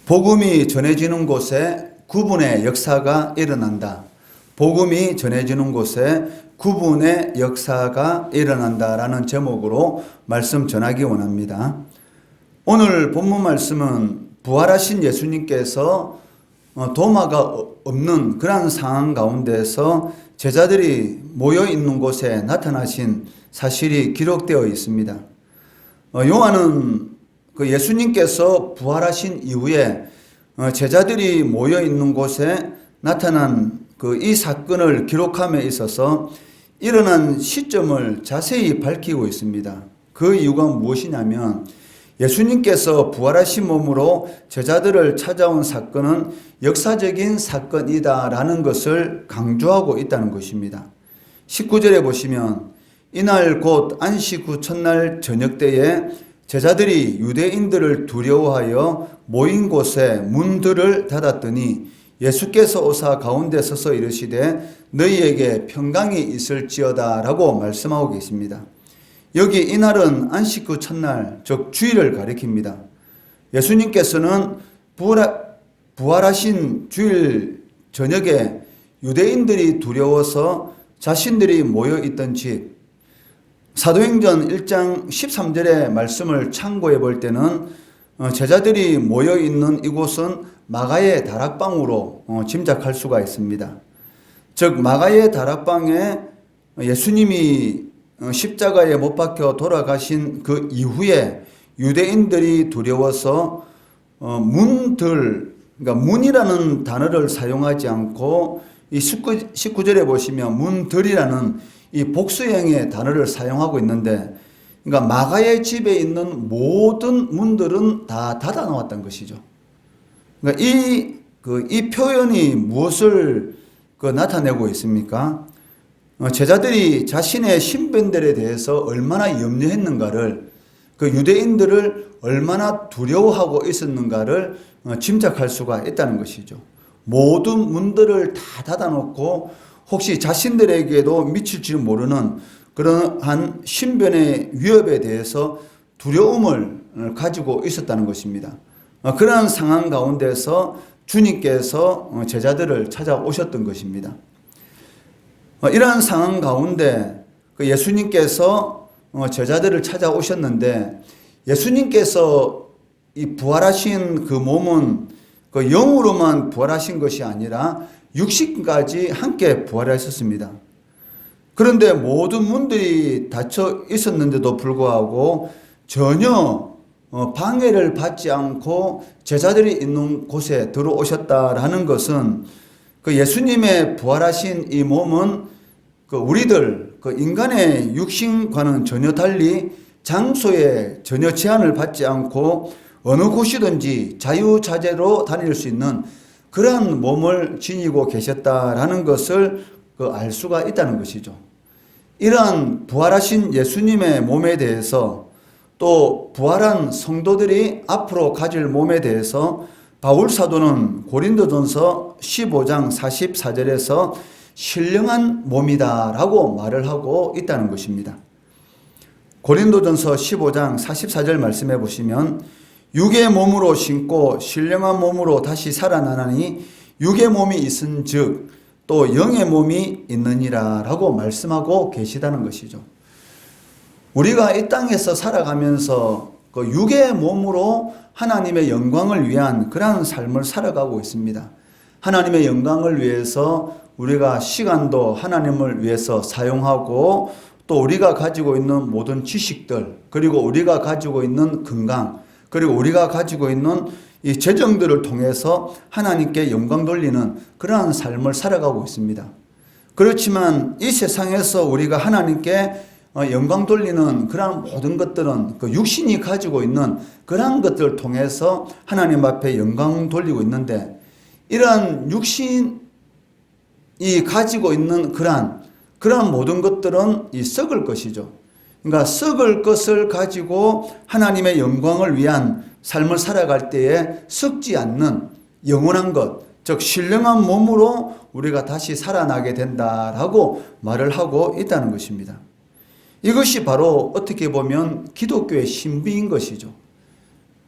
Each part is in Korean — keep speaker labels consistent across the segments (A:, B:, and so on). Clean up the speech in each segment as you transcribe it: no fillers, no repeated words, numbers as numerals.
A: 복음이 전해지는 곳에 구분의 역사가 일어난다. 복음이 전해지는 곳에 구분의 역사가 일어난다라는 제목으로 말씀 전하기 원합니다. 오늘 본문 말씀은 부활하신 예수님께서 도마가 없는 그런 상황 가운데서 제자들이 모여 있는 곳에 나타나신 사실이 기록되어 있습니다. 요한은 그 예수님께서 부활하신 이후에 제자들이 모여 있는 곳에 나타난 그 이 사건을 기록함에 있어서 일어난 시점을 자세히 밝히고 있습니다. 그 이유가 무엇이냐면 예수님께서 부활하신 몸으로 제자들을 찾아온 사건은 역사적인 사건이다라는 것을 강조하고 있다는 것입니다. 19절에 보시면 이날 곧 안식 후 첫날 저녁 때에 제자들이 유대인들을 두려워하여 모인 곳에 문들을 닫았더니 예수께서 오사 가운데 서서 이르시되 너희에게 평강이 있을지어다 라고 말씀하고 계십니다. 여기 이날은 안식 후 첫날, 즉 주일을 가리킵니다. 예수님께서는 부활하신 주일 저녁에 유대인들이 두려워서 자신들이 모여있던 집, 사도행전 1장 13절의 말씀을 참고해 볼 때는 제자들이 모여있는 이곳은 마가의 다락방으로 짐작할 수가 있습니다. 즉 마가의 다락방에 예수님이 십자가에 못 박혀 돌아가신 그 이후에 유대인들이 두려워서 그러니까 문이라는 단어를 사용하지 않고 이 19절에 보시면 문들이라는 이 복수형의 단어를 사용하고 있는데, 그러니까 마가의 집에 있는 모든 문들은 다 닫아 놓았던 것이죠. 그러니까 이 표현이 무엇을 나타내고 있습니까? 제자들이 자신의 신변들에 대해서 얼마나 염려했는가를, 그 유대인들을 얼마나 두려워하고 있었는가를 짐작할 수가 있다는 것이죠. 모든 문들을 다 닫아놓고 혹시 자신들에게도 미칠지 모르는 그러한 신변의 위협에 대해서 두려움을 가지고 있었다는 것입니다. 그러한 상황 가운데서 주님께서 제자들을 찾아오셨던 것입니다. 이러한 상황 가운데 예수님께서 제자들을 찾아오셨는데, 예수님께서 이 부활하신 그 몸은 그 영으로만 부활하신 것이 아니라 육신까지 함께 부활하셨습니다. 그런데 모든 문들이 닫혀 있었는데도 불구하고 전혀 방해를 받지 않고 제자들이 있는 곳에 들어오셨다라는 것은 그 예수님의 부활하신 이 몸은 그 우리들 그 인간의 육신과는 전혀 달리 장소에 전혀 제한을 받지 않고 어느 곳이든지 자유자재로 다닐 수 있는 그러한 몸을 지니고 계셨다라는 것을 알 수가 있다는 것이죠. 이러한 부활하신 예수님의 몸에 대해서 또 부활한 성도들이 앞으로 가질 몸에 대해서 바울 사도는 고린도전서 15장 44절에서 신령한 몸이다라고 말을 하고 있다는 것입니다. 고린도전서 15장 44절 말씀해 보시면 육의 몸으로 신고 신령한 몸으로 다시 살아나나니 육의 몸이 있은즉 또 영의 몸이 있느니라 라고 말씀하고 계시다는 것이죠. 우리가 이 땅에서 살아가면서 그 육의 몸으로 하나님의 영광을 위한 그러한 삶을 살아가고 있습니다. 하나님의 영광을 위해서 우리가 시간도 하나님을 위해서 사용하고 또 우리가 가지고 있는 모든 지식들, 그리고 우리가 가지고 있는 건강, 그리고 우리가 가지고 있는 이 재정들을 통해서 하나님께 영광 돌리는 그러한 삶을 살아가고 있습니다. 그렇지만 이 세상에서 우리가 하나님께 영광 돌리는 그러한 모든 것들은 그 육신이 가지고 있는 그러한 것들을 통해서 하나님 앞에 영광 돌리고 있는데, 이러한 육신이 가지고 있는 그러한 모든 것들은 썩을 것이죠. 그러니까 썩을 것을 가지고 하나님의 영광을 위한 삶을 살아갈 때에 썩지 않는 영원한 것, 즉 신령한 몸으로 우리가 다시 살아나게 된다라고 말을 하고 있다는 것입니다. 이것이 바로 어떻게 보면 기독교의 신비인 것이죠.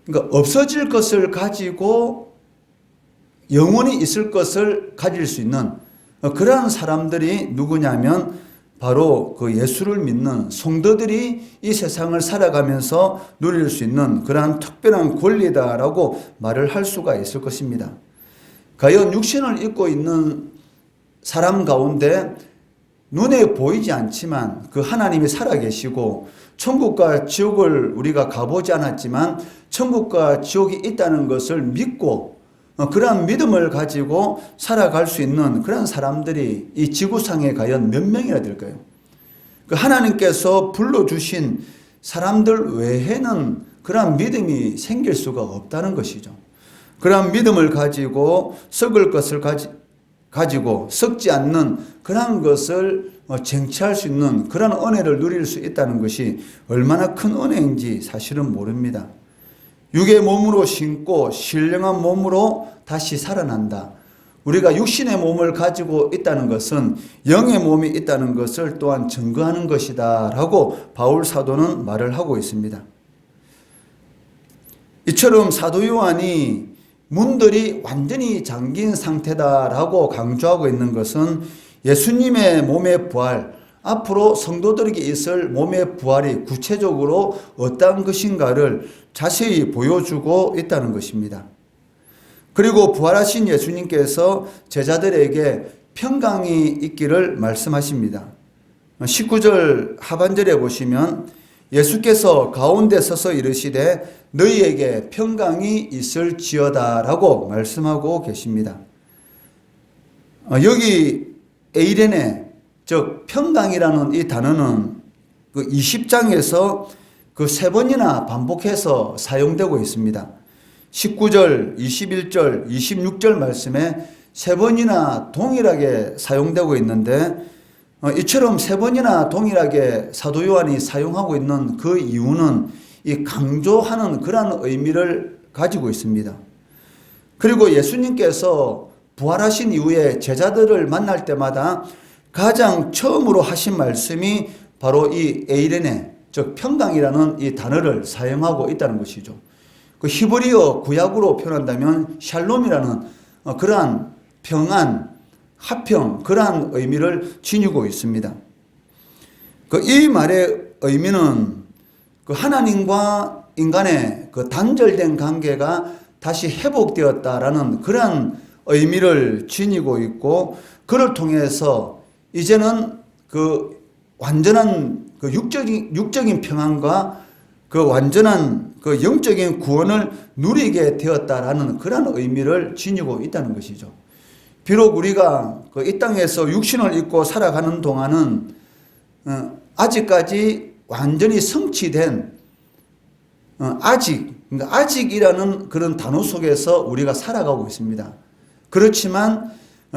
A: 그러니까 없어질 것을 가지고 영원히 있을 것을 가질 수 있는 그러한 사람들이 누구냐면 바로 그 예수를 믿는 성도들이 이 세상을 살아가면서 누릴 수 있는 그러한 특별한 권리다라고 말을 할 수가 있을 것입니다. 과연 육신을 입고 있는 사람 가운데 눈에 보이지 않지만 그 하나님이 살아계시고 천국과 지옥을 우리가 가보지 않았지만 천국과 지옥이 있다는 것을 믿고 그러한 믿음을 가지고 살아갈 수 있는 그런 사람들이 이 지구상에 과연 몇 명이나 될까요? 그 하나님께서 불러주신 사람들 외에는 그러한 믿음이 생길 수가 없다는 것이죠. 그러한 믿음을 가지고 썩을 것을 가지고 썩지 않는 그러한 것을 쟁취할 수 있는 그런 은혜를 누릴 수 있다는 것이 얼마나 큰 은혜인지 사실은 모릅니다. 육의 몸으로 신고 신령한 몸으로 다시 살아난다. 우리가 육신의 몸을 가지고 있다는 것은 영의 몸이 있다는 것을 또한 증거하는 것이다 라고 바울 사도는 말을 하고 있습니다. 이처럼 사도 요한이 문들이 완전히 잠긴 상태다라고 강조하고 있는 것은 예수님의 몸의 부활, 앞으로 성도들에게 있을 몸의 부활이 구체적으로 어떠한 것인가를 자세히 보여주고 있다는 것입니다. 그리고 부활하신 예수님께서 제자들에게 평강이 있기를 말씀하십니다. 19절 하반절에 보시면 예수께서 가운데 서서 이르시되 너희에게 평강이 있을지어다 라고 말씀하고 계십니다. 여기 에이레네 즉 평강이라는 이 단어는 그 20장에서 그 3번이나 반복해서 사용되고 있습니다. 19절, 21절, 26절 말씀에 3번이나 동일하게 사용되고 있는데 이처럼 3번이나 동일하게 사도 요한이 사용하고 있는 그 이유는 이 강조하는 그러한 의미를 가지고 있습니다. 그리고 예수님께서 부활하신 이후에 제자들을 만날 때마다 가장 처음으로 하신 말씀이 바로 이 에이레네, 즉 평강이라는 이 단어를 사용하고 있다는 것이죠. 그 히브리어 구약으로 표현한다면 샬롬이라는 그러한 평안, 화평, 그러한 의미를 지니고 있습니다. 이 말의 의미는 그 하나님과 인간의 그 단절된 관계가 다시 회복되었다라는 그러한 의미를 지니고 있고, 그를 통해서 이제는 그 완전한 그 육적인 평안과 그 완전한 그 영적인 구원을 누리게 되었다라는 그런 의미를 지니고 있다는 것이죠. 비록 우리가 이 땅에서 육신을 입고 살아가는 동안은 아직까지 완전히 성취된 그러니까 아직이라는 그런 단어 속에서 우리가 살아가고 있습니다. 그렇지만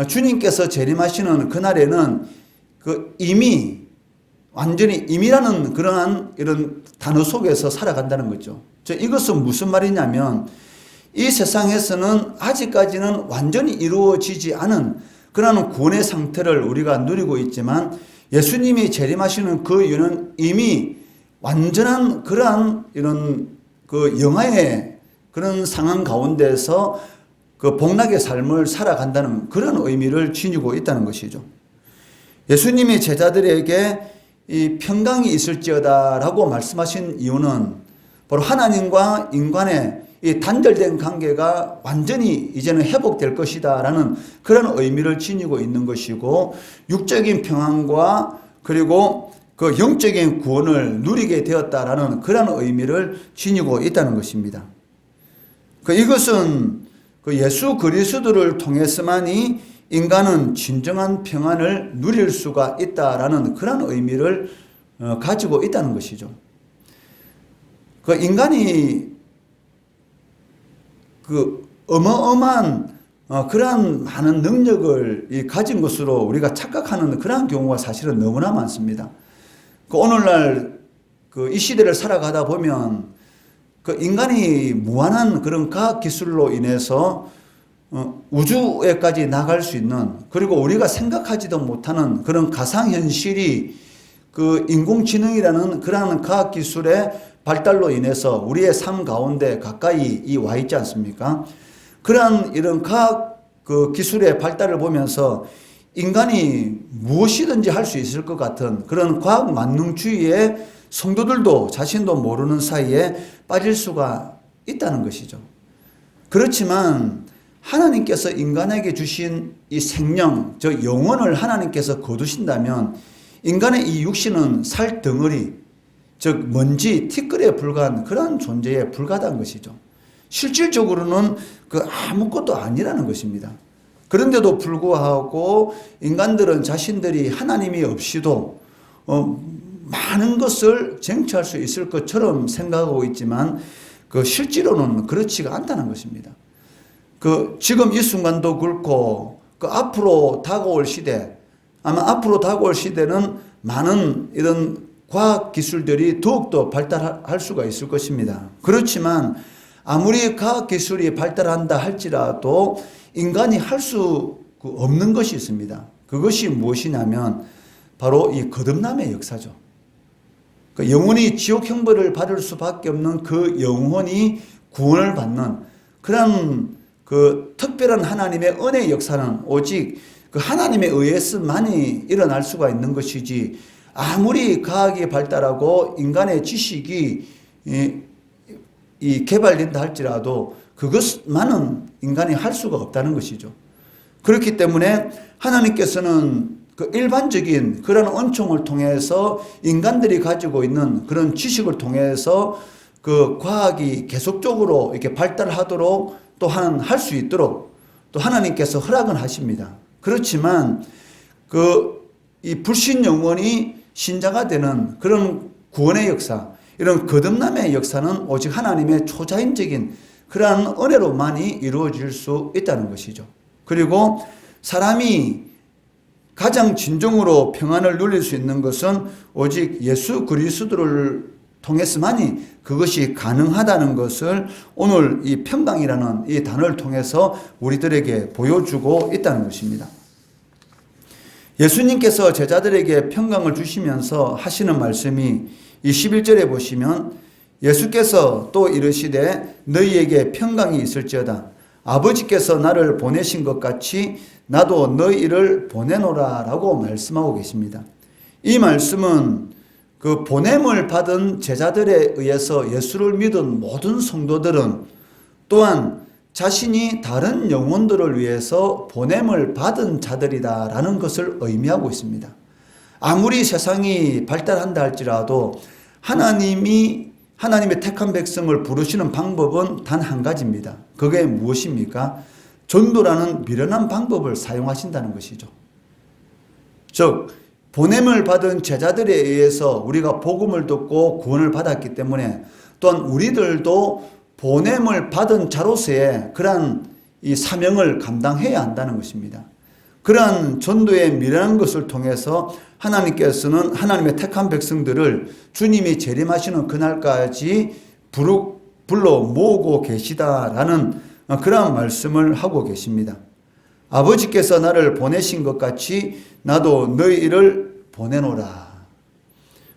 A: 주님께서 재림하시는 그날에는 그 완전히 임이라는 그러한 이런 단어 속에서 살아간다는 거죠. 이것은 무슨 말이냐면 이 세상에서는 아직까지는 완전히 이루어지지 않은 그러한 구원의 상태를 우리가 누리고 있지만 예수님이 재림하시는 그 이유는 이미 완전한 그러한 이런 그 영화의 그런 상황 가운데서 그 복락의 삶을 살아간다는 그런 의미를 지니고 있다는 것이죠. 예수님이 제자들에게 이 평강이 있을지어다라고 말씀하신 이유는 바로 하나님과 인간의 이 단절된 관계가 완전히 이제는 회복될 것이다라는 그런 의미를 지니고 있는 것이고, 육적인 평안과 그리고 그 영적인 구원을 누리게 되었다라는 그런 의미를 지니고 있다는 것입니다. 이것은 예수 그리스도를 통해서만이 인간은 진정한 평안을 누릴 수가 있다라는 그런 의미를 가지고 있다는 것이죠. 인간이 어마어마한 그러한 많은 능력을 가진 것으로 우리가 착각하는 그러한 경우가 사실은 너무나 많습니다. 오늘날 이 시대를 살아가다 보면 인간이 무한한 그런 과학 기술로 인해서 우주에까지 나갈 수 있는, 그리고 우리가 생각하지도 못하는 그런 가상현실이 인공지능이라는 그러한 과학기술의 발달로 인해서 우리의 삶 가운데 가까이 와 있지 않습니까? 그러한 이런 과학 그 기술의 발달을 보면서 인간이 무엇이든지 할 수 있을 것 같은 그런 과학 만능주의에 성도들도 자신도 모르는 사이에 빠질 수가 있다는 것이죠. 그렇지만 하나님께서 인간에게 주신 이 생명, 즉 영혼을 하나님께서 거두신다면 인간의 이 육신은 살덩어리, 즉 먼지, 티끌에 불과한 그런 존재에 불과한 것이죠. 실질적으로는 그 아무것도 아니라는 것입니다. 그런데도 불구하고 인간들은 자신들이 하나님이 없이도 많은 것을 쟁취할 수 있을 것처럼 생각하고 있지만 그 실제로는 그렇지가 않다는 것입니다. 그 지금 이 순간도 그렇고 그 앞으로 다가올 시대, 아마 앞으로 다가올 시대는 많은 이런 과학 기술들이 더욱더 발달할 수가 있을 것입니다. 그렇지만 아무리 과학 기술이 발달한다 할지라도 인간이 할 수 없는 것이 있습니다. 그것이 무엇이냐면 바로 이 거듭남의 역사죠. 그 영혼이 지옥 형벌을 받을 수밖에 없는 그 영혼이 구원을 받는 그런 그 특별한 하나님의 은혜의 역사는 오직 그 하나님에 의해서만이 일어날 수가 있는 것이지, 아무리 과학이 발달하고 인간의 지식이 개발된다 할지라도 그것만은 인간이 할 수가 없다는 것이죠. 그렇기 때문에 하나님께서는 그 일반적인 그런 은총을 통해서 인간들이 가지고 있는 그런 지식을 통해서 그 과학이 계속적으로 이렇게 발달하도록 또한 할 수 있도록 또 하나님께서 허락은 하십니다. 그렇지만 이 불신 영혼이 신자가 되는 그런 구원의 역사, 이런 거듭남의 역사는 오직 하나님의 초자연적인 그러한 은혜로만이 이루어질 수 있다는 것이죠. 그리고 사람이 가장 진정으로 평안을 누릴 수 있는 것은 오직 예수 그리스도를 통해서만이 그것이 가능하다는 것을 오늘 이 평강이라는 이 단어를 통해서 우리들에게 보여주고 있다는 것입니다. 예수님께서 제자들에게 평강을 주시면서 하시는 말씀이 이 11절에 보시면 예수께서 또 이르시되 너희에게 평강이 있을지어다. 아버지께서 나를 보내신 것 같이 나도 너희를 보내노라 라고 말씀하고 계십니다. 이 말씀은 그 보냄을 받은 제자들에 의해서 예수를 믿은 모든 성도들은 또한 자신이 다른 영혼들을 위해서 보냄을 받은 자들이다라는 것을 의미하고 있습니다. 아무리 세상이 발달한다 할지라도 하나님의 택한 백성을 부르시는 방법은 단 한 가지입니다. 그게 무엇입니까? 전도라는 미련한 방법을 사용하신다는 것이죠. 즉 보냄을 받은 제자들에 의해서 우리가 복음을 듣고 구원을 받았기 때문에 또한 우리들도 보냄을 받은 자로서의 그러한 이 사명을 감당해야 한다는 것입니다. 그러한 전도의 미련한 것을 통해서 하나님께서는 하나님의 택한 백성들을 주님이 재림하시는 그날까지 불러 모으고 계시다라는 그러한 말씀을 하고 계십니다. 아버지께서 나를 보내신 것 같이 나도 너희를 보내노라.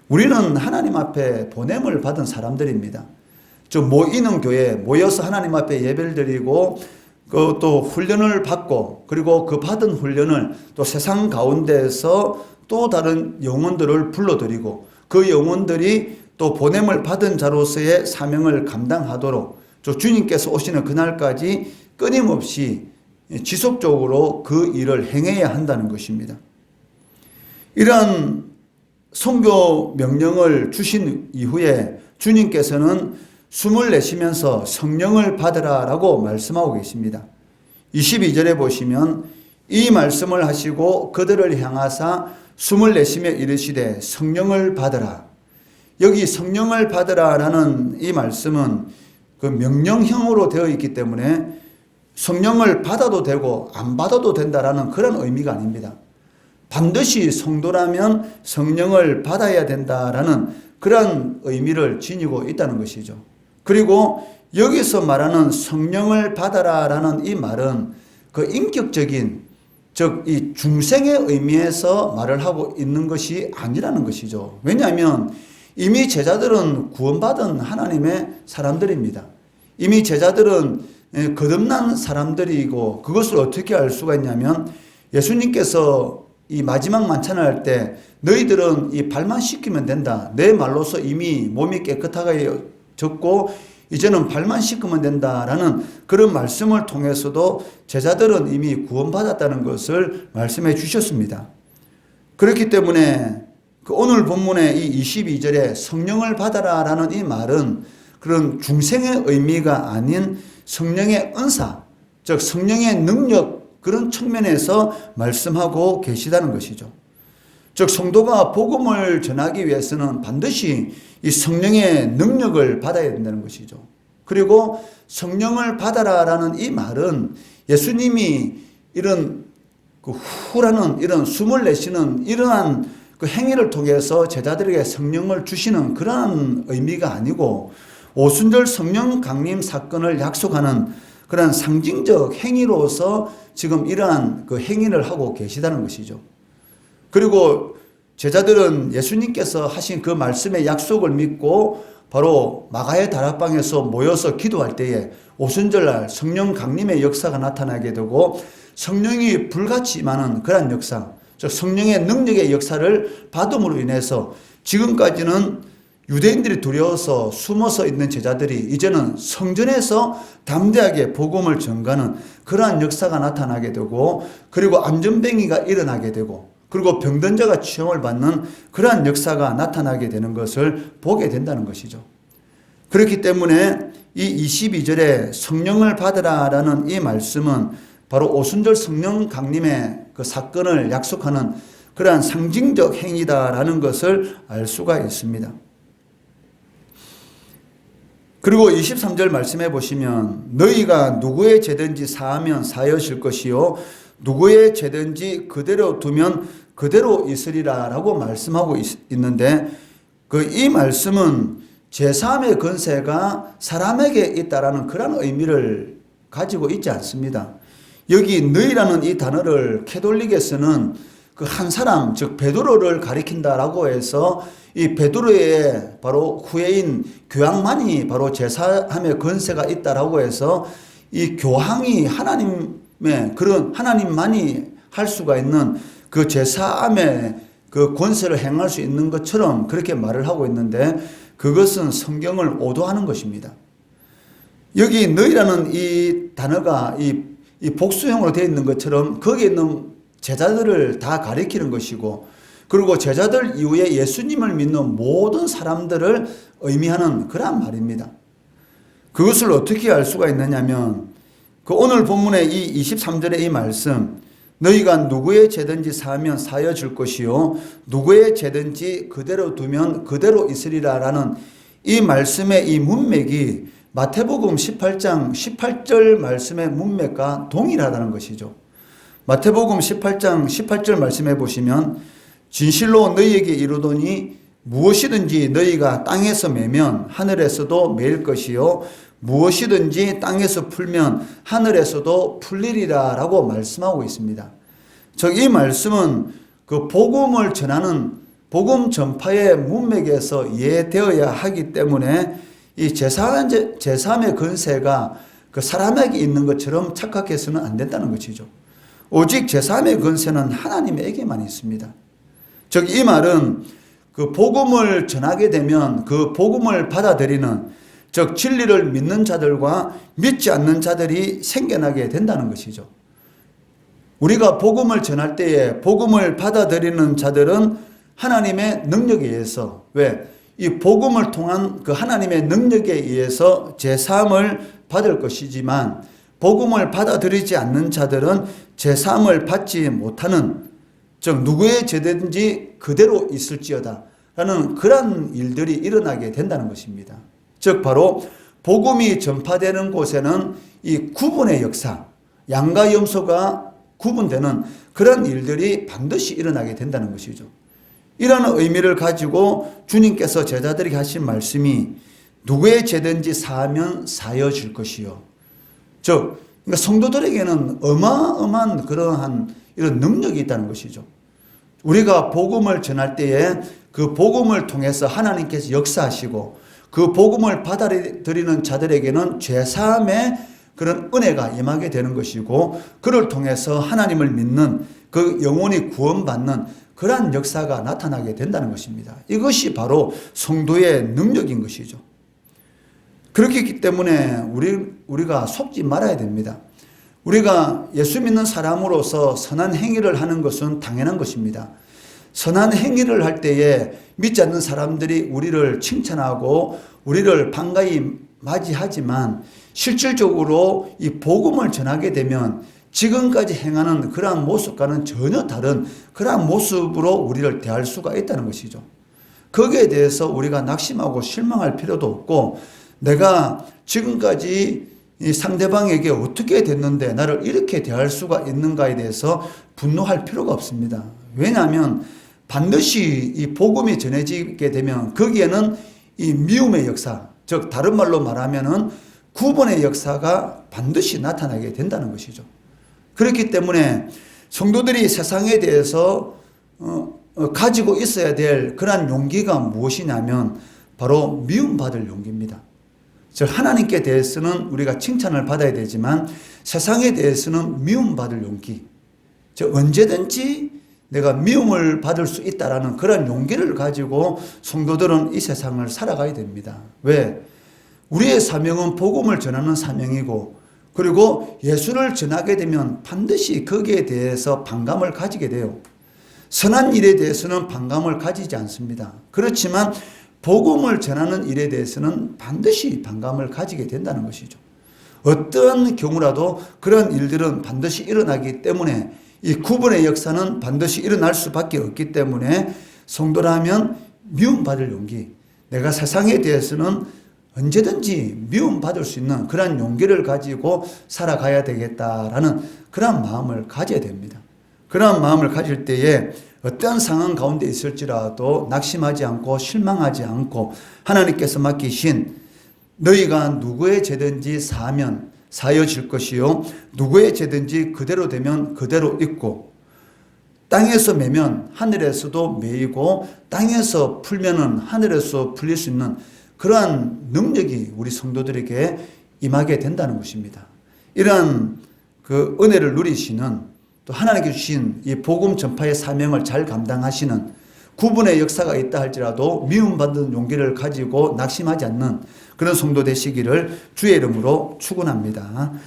A: 우리는 하나님 앞에 보냄을 받은 사람들입니다. 모이는 교회 모여서 하나님 앞에 예배를 드리고 또 훈련을 받고 그리고 그 받은 훈련을 또 세상 가운데에서 또 다른 영혼들을 불러들이고 그 영혼들이 또 보냄을 받은 자로서의 사명을 감당하도록 주님께서 오시는 그날까지 끊임없이 지속적으로 그 일을 행해야 한다는 것입니다. 이러한 선교 명령을 주신 이후에 주님께서는 숨을 내쉬면서 성령을 받으라 라고 말씀하고 계십니다. 22절에 보시면 이 말씀을 하시고 그들을 향하사 숨을 내쉬며 이르시되 성령을 받으라. 여기 성령을 받으라 라는 이 말씀은 그 명령형으로 되어 있기 때문에 성령을 받아도 되고 안 받아도 된다라는 그런 의미가 아닙니다. 반드시 성도라면 성령을 받아야 된다라는 그런 의미를 지니고 있다는 것이죠. 그리고 여기서 말하는 성령을 받아라라는 이 말은 그 인격적인, 즉 이 중생의 의미에서 말을 하고 있는 것이 아니라는 것이죠. 왜냐하면 이미 제자들은 구원받은 하나님의 사람들입니다. 이미 제자들은 거듭난 사람들이고, 그것을 어떻게 알 수가 있냐면 예수님께서 이 마지막 만찬을 할 때 너희들은 이 발만 씻기면 된다. 내 말로서 이미 몸이 깨끗하게졌고 이제는 발만 씻으면 된다라는 그런 말씀을 통해서도 제자들은 이미 구원받았다는 것을 말씀해 주셨습니다. 그렇기 때문에 그 오늘 본문의 이 22절에 성령을 받아라라는 이 말은 그런 중생의 의미가 아닌 성령의 은사, 즉 성령의 능력, 그런 측면에서 말씀하고 계시다는 것이죠. 즉 성도가 복음을 전하기 위해서는 반드시 이 성령의 능력을 받아야 된다는 것이죠. 그리고 성령을 받아라라는 이 말은 예수님이 이런 그 후라는 이런 숨을 내쉬는 이러한 그 행위를 통해서 제자들에게 성령을 주시는 그러한 의미가 아니고 오순절 성령 강림 사건을 약속하는 그런 상징적 행위로서 지금 이러한 그 행위를 하고 계시다는 것이죠. 그리고 제자들은 예수님께서 하신 그 말씀의 약속을 믿고 바로 마가의 다락방에서 모여서 기도할 때에 오순절날 성령 강림의 역사가 나타나게 되고 성령이 불같이 임하는 그런 역사, 즉 성령의 능력의 역사를 받음으로 인해서 지금까지는 유대인들이 두려워서 숨어서 있는 제자들이 이제는 성전에서 담대하게 복음을 전가하는 그러한 역사가 나타나게 되고, 그리고 안전뱅이가 일어나게 되고, 그리고 병든 자가 치유를 받는 그러한 역사가 나타나게 되는 것을 보게 된다는 것이죠. 그렇기 때문에 이 22절에 성령을 받으라라는 이 말씀은 바로 오순절 성령 강림의 그 사건을 약속하는 그러한 상징적 행위다라는 것을 알 수가 있습니다. 그리고 23절 말씀해 보시면 너희가 누구의 죄든지 사하면 사여질 것이요 누구의 죄든지 그대로 두면 그대로 있으리라 라고 말씀하고 있는데 그 이 말씀은 제3의 권세가 사람에게 있다라는 그런 의미를 가지고 있지 않습니다. 여기 너희라는 이 단어를 캐톨릭에서는 그 한 사람, 즉 베드로를 가리킨다라고 해서 이 베드로의 바로 후예인 교황만이 바로 제3의 권세가 있다라고 해서 이 교황이 하나님의 그런 하나님만이 할 수가 있는 그 제3의 그 권세를 행할 수 있는 것처럼 그렇게 말을 하고 있는데 그것은 성경을 오도하는 것입니다. 여기 너희라는 이 단어가 이 복수형으로 되어 있는 것처럼 거기에 있는 제자들을 다 가리키는 것이고, 그리고 제자들 이후에 예수님을 믿는 모든 사람들을 의미하는 그런 말입니다. 그것을 어떻게 알 수가 있느냐면 그 오늘 본문의 이 23절의 이 말씀, 너희가 누구의 죄든지 사하면 사여줄 것이요 누구의 죄든지 그대로 두면 그대로 있으리라 라는 이 말씀의 이 문맥이 마태복음 18장 18절 말씀의 문맥과 동일하다는 것이죠. 마태복음 18장 18절 말씀해 보시면 진실로 너희에게 이르노니 무엇이든지 너희가 땅에서 매면 하늘에서도 매일 것이요 무엇이든지 땅에서 풀면 하늘에서도 풀리리라 라고 말씀하고 있습니다. 즉 이 말씀은 그 복음을 전하는 복음 전파의 문맥에서 이해되어야 하기 때문에 이 제3의 권세가 그 사람에게 있는 것처럼 착각해서는 안 된다는 것이죠. 오직 제3의 권세는 하나님에게만 있습니다. 즉 이 말은 그 복음을 전하게 되면 그 복음을 받아들이는, 즉 진리를 믿는 자들과 믿지 않는 자들이 생겨나게 된다는 것이죠. 우리가 복음을 전할 때에 복음을 받아들이는 자들은 하나님의 능력에 의해서, 왜? 이 복음을 통한 그 하나님의 능력에 의해서 제3을 받을 것이지만 복음을 받아들이지 않는 자들은 제3을 받지 못하는, 즉 누구의 죄든지 그대로 있을지어다 라는 그런 일들이 일어나게 된다는 것입니다. 즉 바로 복음이 전파되는 곳에는 이 구분의 역사, 양과 염소가 구분되는 그런 일들이 반드시 일어나게 된다는 것이죠. 이런 의미를 가지고 주님께서 제자들에게 하신 말씀이 누구의 죄든지 사하면 사여줄 것이요. 즉 그러니까 성도들에게는 어마어마한 그러한 이런 능력이 있다는 것이죠. 우리가 복음을 전할 때에 그 복음을 통해서 하나님께서 역사하시고 그 복음을 받아들이는 자들에게는 죄사함의 그런 은혜가 임하게 되는 것이고, 그를 통해서 하나님을 믿는, 그 영혼이 구원받는 그러한 역사가 나타나게 된다는 것입니다. 이것이 바로 성도의 능력인 것이죠. 그렇기 때문에 우리가 속지 말아야 됩니다. 우리가 예수 믿는 사람으로서 선한 행위를 하는 것은 당연한 것입니다. 선한 행위를 할 때에 믿지 않는 사람들이 우리를 칭찬하고 우리를 반가이 맞이하지만, 실질적으로 이 복음을 전하게 되면 지금까지 행하는 그러한 모습과는 전혀 다른 그러한 모습으로 우리를 대할 수가 있다는 것이죠. 거기에 대해서 우리가 낙심하고 실망할 필요도 없고, 내가 지금까지 이 상대방에게 어떻게 됐는데 나를 이렇게 대할 수가 있는가에 대해서 분노할 필요가 없습니다. 왜냐하면 반드시 이 복음이 전해지게 되면 거기에는 이 미움의 역사, 즉 다른 말로 말하면은 구분의 역사가 반드시 나타나게 된다는 것이죠. 그렇기 때문에 성도들이 세상에 대해서 가지고 있어야 될 그러한 용기가 무엇이냐면 바로 미움받을 용기입니다. 즉 하나님께 대해서는 우리가 칭찬을 받아야 되지만 세상에 대해서는 미움받을 용기, 즉 언제든지 내가 미움을 받을 수 있다라는 그런 용기를 가지고 성도들은 이 세상을 살아가야 됩니다. 왜? 우리의 사명은 복음을 전하는 사명이고, 그리고 예수를 전하게 되면 반드시 거기에 대해서 반감을 가지게 돼요. 선한 일에 대해서는 반감을 가지지 않습니다. 그렇지만 복음을 전하는 일에 대해서는 반드시 반감을 가지게 된다는 것이죠. 어떤 경우라도 그런 일들은 반드시 일어나기 때문에 이 구분의 역사는 반드시 일어날 수밖에 없기 때문에 성도라면 미움받을 용기, 내가 세상에 대해서는 언제든지 미움받을 수 있는 그런 용기를 가지고 살아가야 되겠다라는 그런 마음을 가져야 됩니다. 그런 마음을 가질 때에 어떤 상황 가운데 있을지라도 낙심하지 않고 실망하지 않고, 하나님께서 맡기신 너희가 누구의 죄든지 사하면 사여질 것이요 누구의 죄든지 그대로 되면 그대로 있고, 땅에서 매면 하늘에서도 매이고 땅에서 풀면은 하늘에서 풀릴 수 있는 그러한 능력이 우리 성도들에게 임하게 된다는 것입니다. 이러한 그 은혜를 누리시는, 또 하나님께 주신 이 복음 전파의 사명을 잘 감당하시는, 구분의 역사가 있다 할지라도 미움받는 용기를 가지고 낙심하지 않는 그런 성도 되시기를 주의 이름으로 축원합니다.